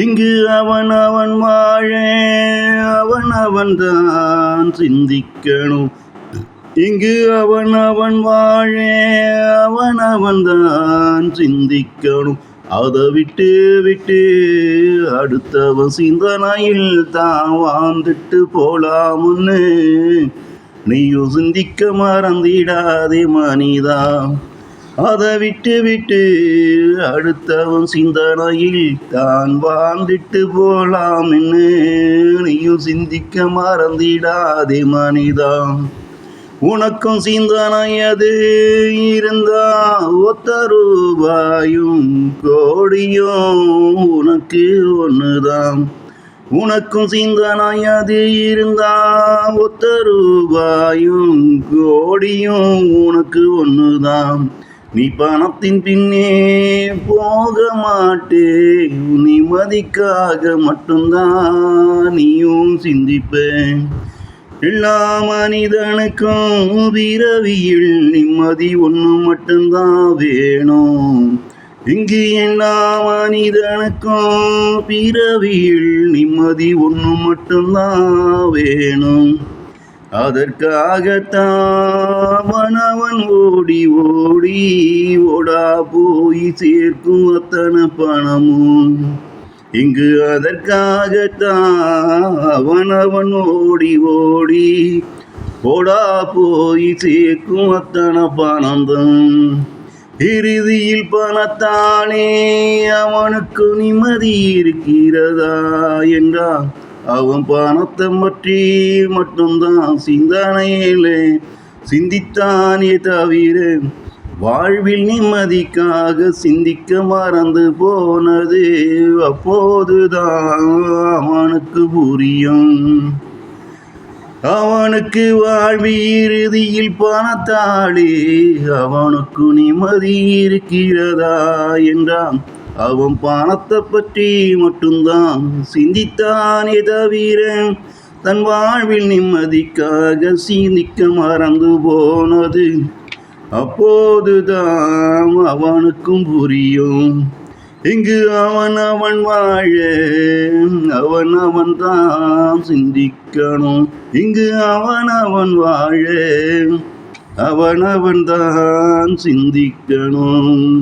இங்கு அவன் அவன் வாழ அவன் அவன் தான் சிந்திக்கணும். இங்கு அவன் அவன் வாழ அவன் அவன் தான் சிந்திக்கணும். அதை விட்டு விட்டு அடுத்தவன் சிந்தனையில் தான் வாழ்ந்துட்டு போலாமுன்னு நீயும் சிந்திக்க மறந்திடாதே மனிதா. அதை விட்டு விட்டு அடுத்தவன் சிந்தனையில் தான் வாழ்ந்துட்டு போலாம் என்று நீயும் சிந்திக்க மறந்திடாதே மனிதா. உனக்கும் சிந்தனை அது இருந்தா ஒத்த ரூபாயும் கோடியும் உனக்கு ஒண்ணுதான். உனக்கும் சிந்தனை அது இருந்தா ஒத்த ரூபாயும் கோடியும் உனக்கு ஒண்ணுதான். நீ பணத்தின் பின்னே போக மாட்டே, நிம்மதிக்காக மட்டும்தான் நீயும் சிந்திப்பேன். எல்லா மனிதனுக்கும் பிறவியில் நிம்மதி ஒன்று மட்டும்தான் வேணும். இங்கு எல்லா மனிதனுக்கும் பிறவியில் நிம்மதி ஒன்று மட்டும்தான் வேணும். அதற்காகத்தான் அவன் ஓடி ஓடி ஓடா போய் சேர்க்கும் அத்தனை பணமும். இங்கு அதற்காகத்தான் அவன் ஓடி ஓடி ஓடா போய் சேர்க்கும் அத்தனை பணம்தான். இறுதியில் பணத்தானே அவனுக்கு நிம்மதி இருக்கிறதா என்றால் அவன் பணத்தை பற்றி மட்டும்தான் சிந்தனையிலே சிந்தித்தானே தவிர வாழ்வில் நிம்மதிக்காக சிந்திக்க மறந்து போனது அப்போதுதான் அவனுக்கு புரியும். அவனுக்கு வாழ்வி இறுதியில் பணத்தாளே அவனுக்கு நிம்மதி இருக்கிறதா என்றான். அவன் பணத்தை பற்றி மட்டும்தான் சிந்தித்தானே தவிர தன் வாழ்வில் நிம்மதிக்காக சிந்திக்க மறந்து போனது அப்போதுதான் அவனுக்கும் புரியும். இங்கு அவன் அவன் வாழ அவன் அவன் தான் சிந்திக்கணும். இங்கு அவன் அவன் வாழ அவன் அவன் தான் சிந்திக்கணும்.